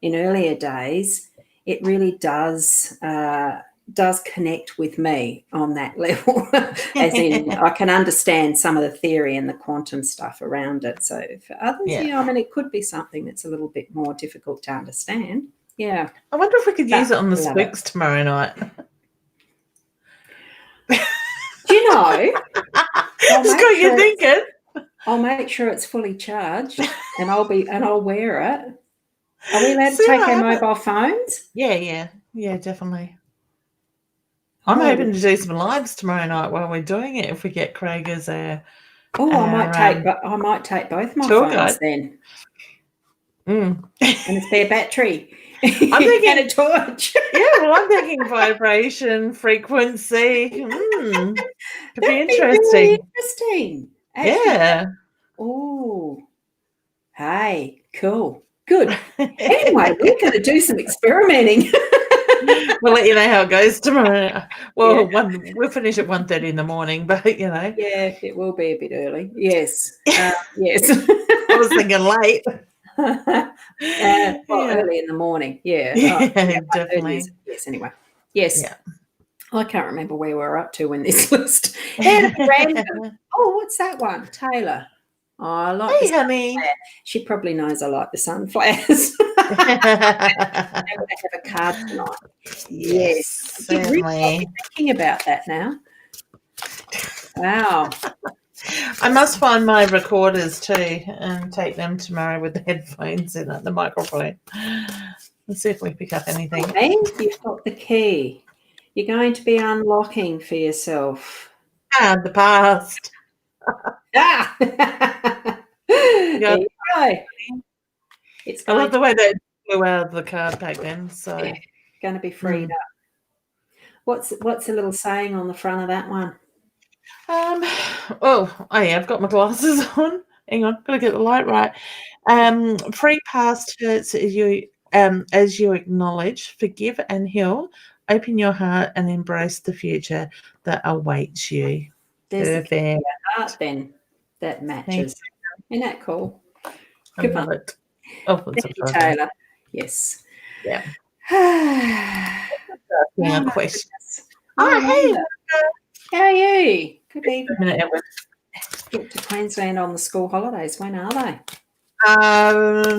in earlier days. It really does connect with me on that level, as in I can understand some of the theory and the quantum stuff around it. So for others, it could be something that's a little bit more difficult to understand. Yeah. I wonder if we could use it on the Love Spooks tomorrow night. Do you know? Just got you thinking. I'll make sure it's fully charged, and I'll wear it. Are we allowed to take our mobile phones? Yeah, definitely. I'm hoping to do some lives tomorrow night while we're doing it. If we get Craig as our I might take both my tour phones guide. then. And a spare battery. I'm thinking and a torch. I'm thinking vibration, frequency. Could be interesting. Very interesting. Actually, yeah. Oh, hey, cool, good. Anyway, we're going to do some experimenting. We'll let you know how it goes tomorrow. Well, we'll finish at 1:30 in the morning, but Yeah, it will be a bit early. Yes, yes. I was thinking late. Early in the morning. Yeah, definitely. Yes. Anyway, yes. Yeah. I can't remember where we're up to in this list. And random. Oh, what's that one? Taylor. Oh, I like Hey, honey. She probably knows I like the sunflowers. I have a card tonight. Yes. Certainly. I'll be thinking about that now. Wow. I must find my recorders too and take them tomorrow with the headphones in at the microphone. Let's see if we pick up anything. And you've got the key. You're going to be unlocking for yourself. The past. Ah! There you go. I love the way they blew out of the card back then. So going to be freed up. What's a little saying on the front of that one? I've got my glasses on. Hang on, gotta get the light right. Free past hurts as you acknowledge, forgive and heal, open your heart and embrace the future that awaits you. There's the heart then that matches. Isn't that cool? I love it. Oh, thank you, Taylor. Yes. Yeah. Oh, question. Hey. How are you? Good evening. Get to Queensland on the school holidays. When are they?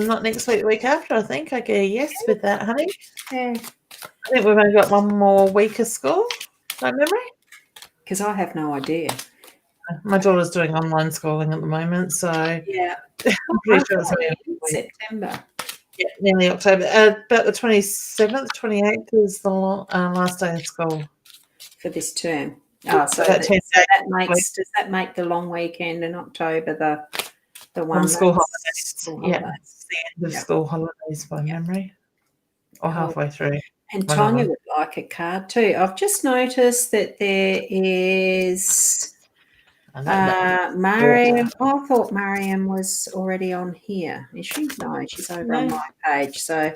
Not next week, the week after, I think. I get a yes with that, honey. Yeah. I think we've only got one more week of school, by memory. Because I have no idea. My daughter's doing online schooling at the moment, so yeah. I'm pretty sure it's in September. Yeah, nearly October. About the 27th, 28th is the last day of school. For this term. Does that make the long weekend in October the one school holidays? Yeah, it's the end of school holidays by memory. Or halfway through. And Tanya would like a card too. I've just noticed that there is Mariam. I thought Mariam was already on here. Is she? No, she's over on my page. So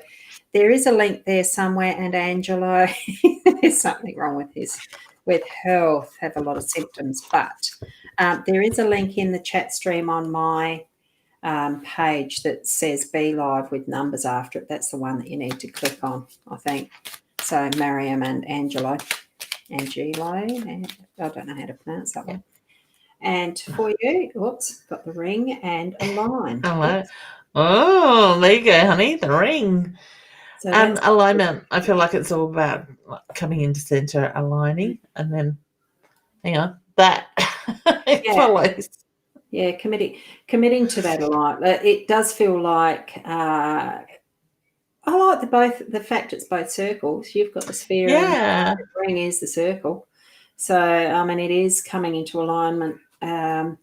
there is a link there somewhere. And Angelo, there's something wrong with health, have a lot of symptoms. But there is a link in the chat stream on my page that says Be Live with numbers after it. That's the one that you need to click on, I think. So Mariam and Angelo, and I don't know how to pronounce that one. And for you, got the ring and a line. Oh, there you go, honey, the ring. So alignment, I feel like it's all about coming into center, aligning, and then, hang on, that follows. Yeah, committing to that alignment. It does feel like I like the fact it's both circles. You've got the sphere and the ring is the circle. So, I mean, it is coming into alignment. I'm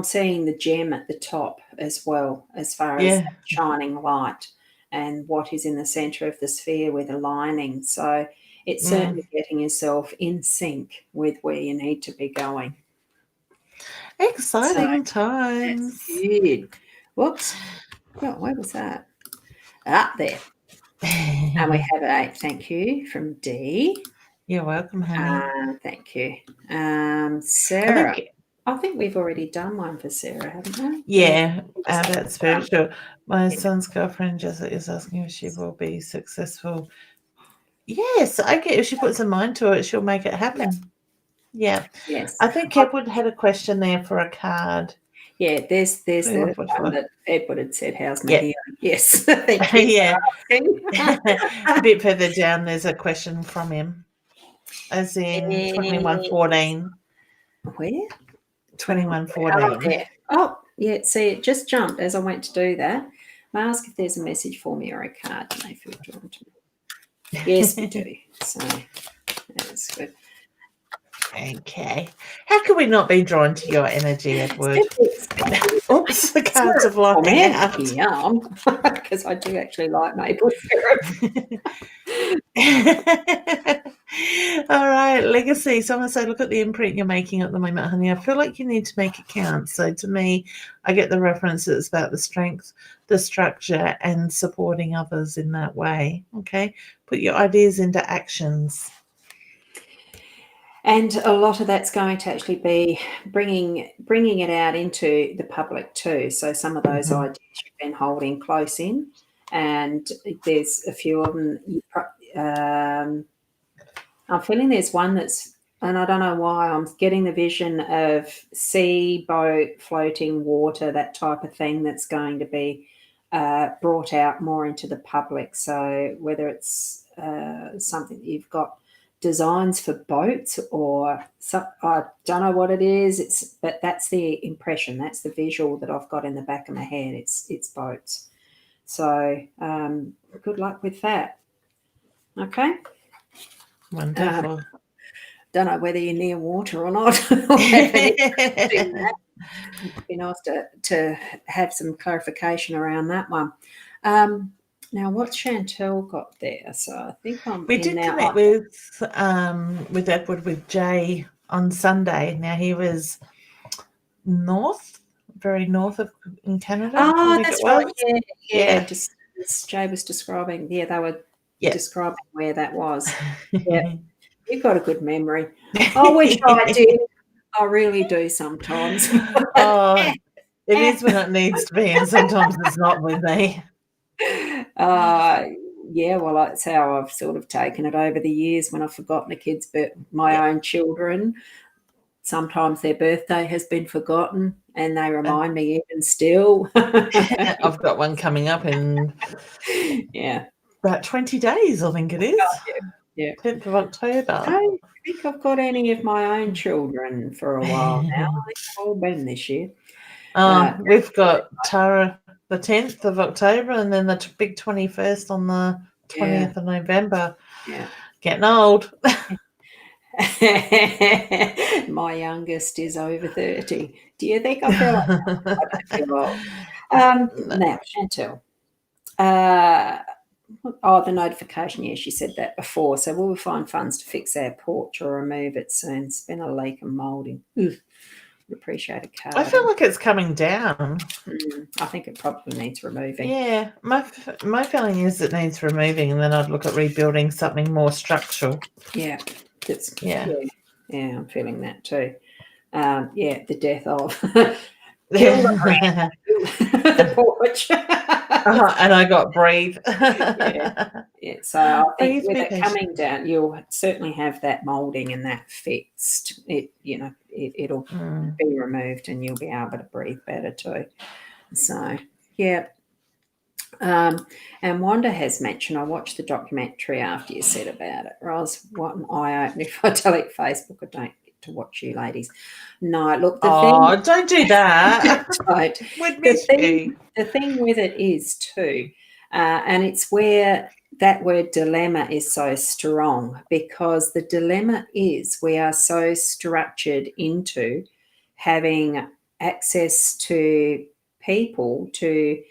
seeing the gem at the top as well, as far as shining light and what is in the center of the sphere with aligning. So it's certainly getting yourself in sync with where you need to be going. Exciting times. That's good. Whoops. Oh, where was that? Up there. And we have a thank you from D. You're welcome, honey. Thank you. Sarah. I think we've already done one for Sarah, haven't we? Yeah, that's very sure. My son's girlfriend Jessica is asking if she will be successful. Yes, okay. If she puts her mind to it, she'll make it happen. Yeah. Yes. I think Edward had a question there for a card. Yeah, there's the one that Edward had said, how's my healing? Yes. Thank you. Yeah. A bit further down, there's a question from him. As in 2114. Where? 2114. Oh, yeah. See, it just jumped as I went to do that. I ask if there's a message for me or a card and they feel drawn to me. Yes, we do. So That's good. Okay. How can we not be drawn to your energy, Edward? Oops, the cards are flying out. Because I do actually like maple syrup. All right, legacy. Someone said, look at the imprint you're making at the moment, honey. I feel like you need to make it count. So to me, I get the reference that it's about the strength, the structure, and supporting others in that way. Okay. Put your ideas into actions. And a lot of that's going to actually be bringing it out into the public too. So some of those ideas you've been holding close in, and there's a few of them. I'm feeling there's one that's, and I don't know why, I'm getting the vision of sea, boat, floating water, that type of thing that's going to be brought out more into the public. So whether it's something that you've got designs for boats or I don't know what it is, but that's the impression, that's the visual that I've got in the back of my head. It's boats. So good luck with that. Okay. Wonderful. Don't know whether you're near water or not. It'd be nice to have some clarification around that one. Now, what's Chantel got there? So I think we did connect with Edward with Jay on Sunday. Now he was very north in Canada. Oh, that's right. Yeah. Jay was describing. Yeah, they were describing where that was. Yeah, you've got a good memory. I wish I did. I really do sometimes. Oh, it is when it needs to be, and sometimes it's not with me. Yeah, well, that's how I've sort of taken it over the years when I've forgotten my own children. Sometimes their birthday has been forgotten and they remind me even still. I've got one coming up in about 20 days, I think it is. Yeah. 10th of October. I don't think I've got any of my own children for a while now. I think they've all been this year. We've got Tara the 10th of October and then the big 21st on the 20th of November. Yeah. Getting old. My youngest is over 30. Do you think I feel like that? I don't feel old. Now, Chantel. The notification. Yeah, she said that before. So will we find funds to fix our porch or remove it soon? It's been a leak and moulding. Appreciate a card. I feel like it's coming down. I think it probably needs removing. Yeah, my feeling is it needs removing, and then I'd look at rebuilding something more structural. Yeah, I'm feeling that too. The death of the porch. And I got breathe. So I think with it coming down, you'll certainly have that moulding and that fixed. It'll be removed and you'll be able to breathe better too. So and Wanda has mentioned, I watched the documentary after you said about it. Roz, what an eye-opener. If I delete Facebook, I don't get to watch you ladies. No, look, don't do that. Don't. The thing with it is too, and it's where that word dilemma is so strong, because the dilemma is we are so structured into having access to people, to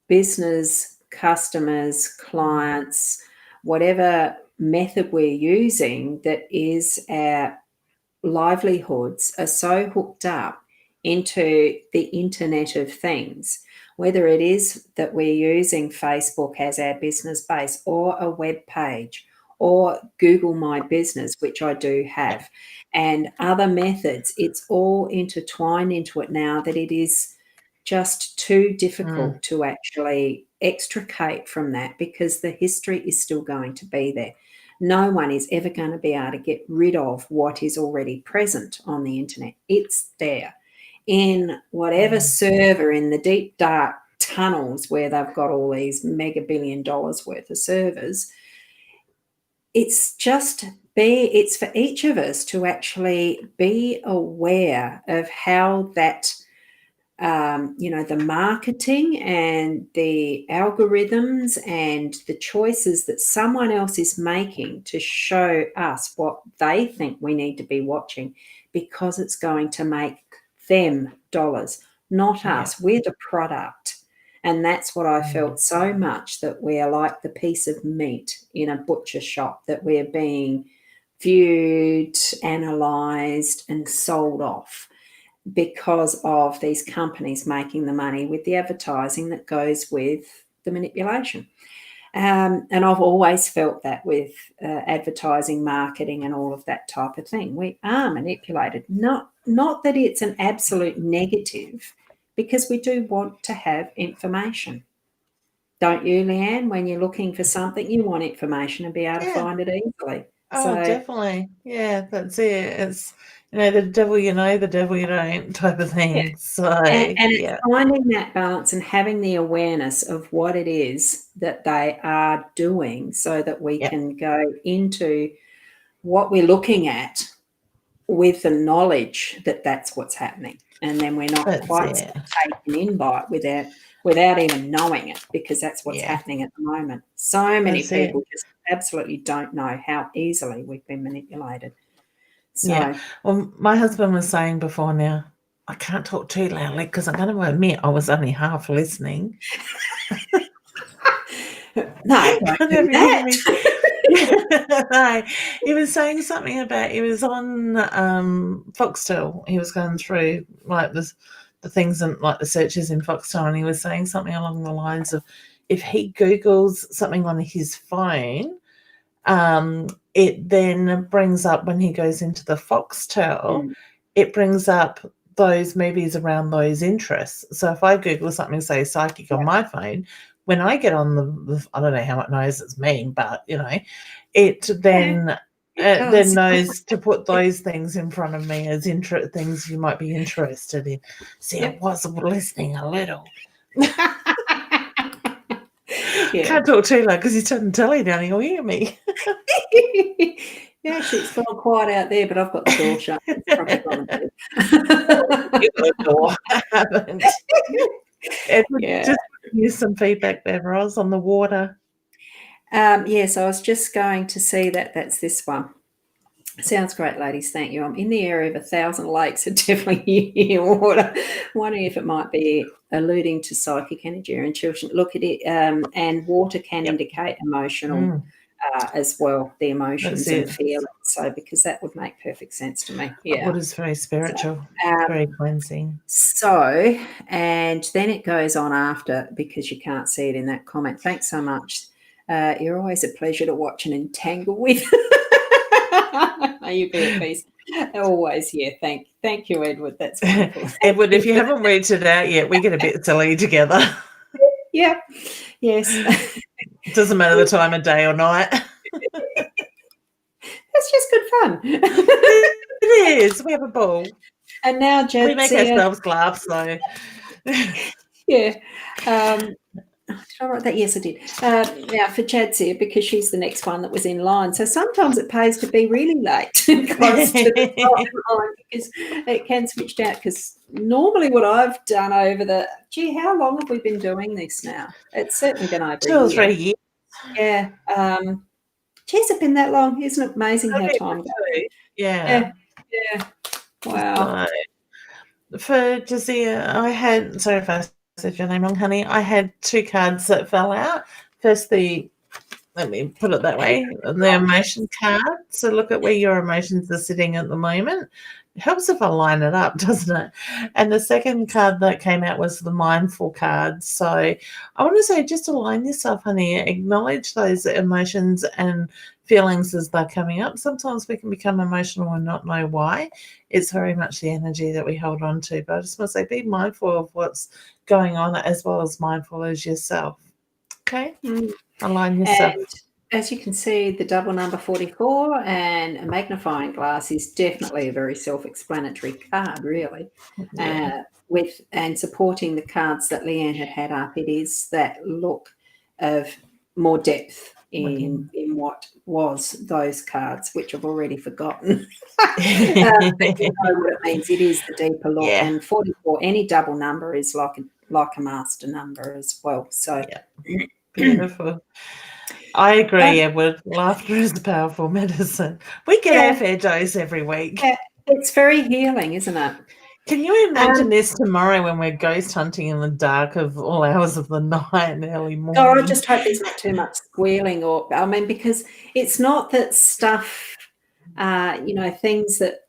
business, customers, clients, whatever method we're using, that is our livelihoods are so hooked up into the Internet of Things, whether it is that we're using Facebook as our business base or a web page or Google My Business, which I do have, and other methods. It's all intertwined into it now that it is just too difficult to actually extricate from that, because the history is still going to be there. No one is ever going to be able to get rid of what is already present on the internet. It's there in whatever server in the deep, dark tunnels where they've got all these mega $1 billion worth of servers. It's for each of us to actually be aware of how that the marketing and the algorithms and the choices that someone else is making to show us what they think we need to be watching, because it's going to make them dollars, not us. We're the product. And that's what I felt so much, that we are like the piece of meat in a butcher shop, that we're being viewed, analysed, and sold off because of these companies making the money with the advertising that goes with the manipulation. And I've always felt that with advertising, marketing, and all of that type of thing. We are manipulated. Not that it's an absolute negative, because we do want to have information. Don't you, Leanne? When you're looking for something, you want information and be able to find it easily. Oh, definitely. Yeah, that's it. It's, the devil you know, the devil you don't type of thing. Yeah. So, and it's finding that balance and having the awareness of what it is that they are doing, so that we can go into what we're looking at with the knowledge that that's what's happening. And then we're not quite taken in by it without even knowing it, because that's what's happening at the moment. So many people just absolutely don't know how easily we've been manipulated. So, well, my husband was saying before, now I can't talk too loudly because I'm going to admit I was only half listening. No, don't do that. No, he was saying something about, he was on Foxtel. He was going through like the things and like the searches in Foxtel, and he was saying something along the lines of, if he Googles something on his phone, it then brings up, when he goes into the Foxtel, it brings up those movies around those interests. So if I Google something, say psychic on my phone, when I get on the I don't know how it knows it's me, but it then then knows to put those things in front of me as things you might be interested in. See, I was listening a little. Can't talk too loud because he's turning the telly down. He'll hear me. Yeah, actually, it's gone quiet out there, but I've got the door shut. It's probably gone to the door. I haven't. Just use some feedback there, Roz, on the water. Yes, I was just going to see that. That's this one. Sounds great, ladies. Thank you. I'm in the area of 1,000 lakes and definitely hear water. Wondering if it might be alluding to psychic energy or intuition. Look at it, and water can indicate emotional as well, the emotions and feelings. So, because that would make perfect sense to me. Yeah, water is very spiritual, very cleansing. So, and then it goes on after, because you can't see it in that comment. Thanks so much. You're always a pleasure to watch and entangle with. You be at peace. Always, Thank you, Edward. That's wonderful. Edward, if you haven't reached it out yet, we get a bit silly together. Yep. Yes. Doesn't matter the time of day or night. That's just good fun. It is. We have a ball. And now, Jed, we make ourselves laugh. So, yeah. Did I write that? Yes, I did. Now, for Chad's here, because she's the next one that was in line. So sometimes it pays to be really late close to the line, because it can switch out. Because normally what I've done over how long have we been doing this now? It's certainly been over 2 or 3 years. Yeah. Geez, it's been that long. Isn't it amazing how time goes? Yeah. Wow. So, for Jazia, I had, sorry if I said your name wrong, honey. I had 2 cards that fell out. First, let me put it that way, the emotion card. So look at where your emotions are sitting at the moment. It helps if I line it up, doesn't it? And the second card that came out was the mindful card. So I want to say, just align yourself, honey. Acknowledge those emotions and feelings as they're coming up. Sometimes we can become emotional and not know why. It's very much the energy that we hold on to. But I just want to say, be mindful of what's going on, as well as mindful as yourself. Okay? Align yourself. And as you can see, the double number 44 and a magnifying glass is definitely a very self-explanatory card, really. With and supporting the cards that Leanne had up, it is that look of more depth in what was those cards, which I've already forgotten. But you know what it means. It is the deeper look, and 44. Any double number is like a master number as well. So beautiful. I agree, Edward. Laughter is a powerful medicine. We get our fair dose every week. Yeah, it's very healing, isn't it? Can you imagine this tomorrow when we're ghost hunting in the dark of all hours of the night and early morning? Oh, I just hope there's not too much squealing, because it's not that stuff, things that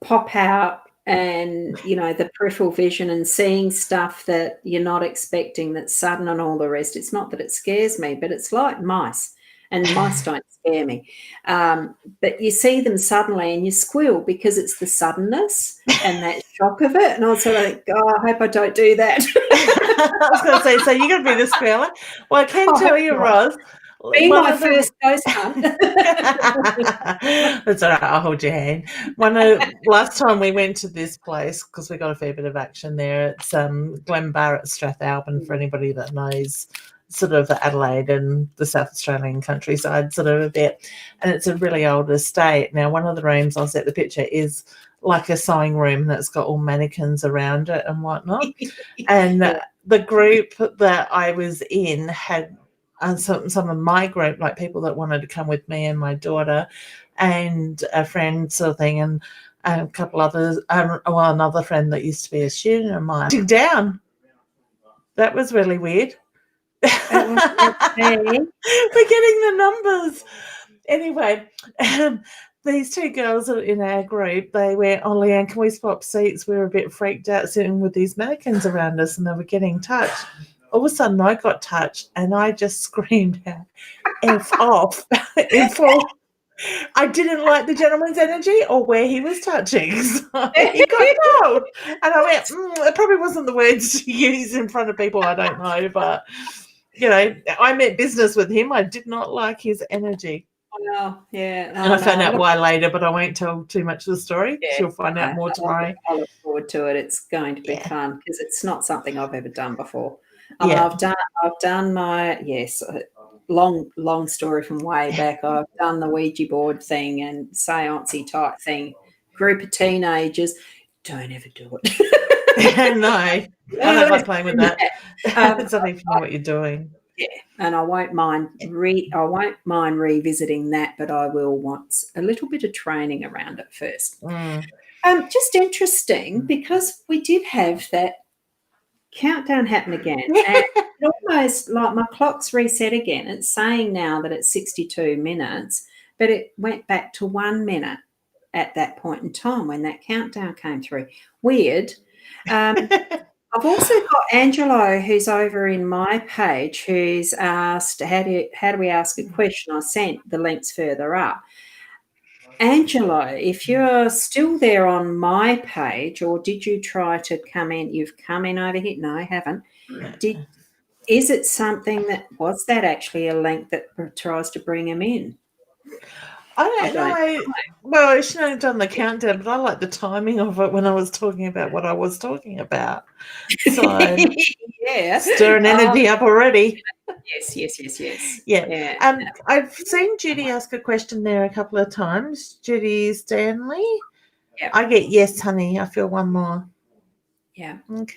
pop out and, the peripheral vision and seeing stuff that you're not expecting, that's sudden and all the rest. It's not that it scares me, but it's like mice. And mice don't scare me. But you see them suddenly and you squeal because it's the suddenness and that shock of it. And I was sort of like, I hope I don't do that. I was going to say, so you're going to be the squealer? Well, I can tell you, Roz. Be my first ghost hunt. That's all right. I'll hold your hand. Last time we went to this place, because we got a fair bit of action there, it's Glen Barrett Strathalbyn, for anybody that knows sort of Adelaide and the South Australian countryside sort of a bit. And it's a really old estate. Now, one of the rooms, I'll set the picture, is like a sewing room that's got all mannequins around it and whatnot. And the group that I was in had some of my group, like people that wanted to come with me and my daughter and a friend sort of thing, and a couple others, another friend that used to be a student of mine. Down. That was really weird. We're getting the numbers. Anyway, these two girls in our group, they went, Leanne, can we swap seats? We were a bit freaked out sitting with these mannequins around us and they were getting touched. All of a sudden I got touched and I just screamed out, F off. I didn't like the gentleman's energy or where he was touching. So he got told. And I went, it probably wasn't the words to use in front of people, I don't know, but I meant business with him. I did not like his energy. Oh, yeah. And I found out why later, but I won't tell too much of the story. Yeah, you'll find out more tomorrow. I look forward to it. It's going to be fun because it's not something I've ever done before. I've done my long story from way back. I've done the Ouija board thing and seance-y type thing. Group of teenagers, don't ever do it. No, I don't like playing with that. It's something for what you're doing. Yeah, and I won't mind revisiting that, but I will want a little bit of training around it first. Just interesting because we did have that countdown happen again, and it almost like my clock's reset again. It's saying now that it's 62 minutes, but it went back to 1 minute at that point in time when that countdown came through. Weird. I've also got Angelo, who's over in my page, who's asked, how do we ask a question? I sent the links further up. Angelo, if you're still there on my page, or did you try to come in? You've come in over here? No, I haven't. Is it something was that actually a link that tries to bring him in? I don't know. Well, I shouldn't have done the countdown, but I like the timing of it when I was talking about what I was talking about. So, stirring energy up already. Yes. Yeah. I've seen Judy ask a question there a couple of times. Judy Stanley. Yeah. I get yes, honey. I feel one more. Yeah. Okay.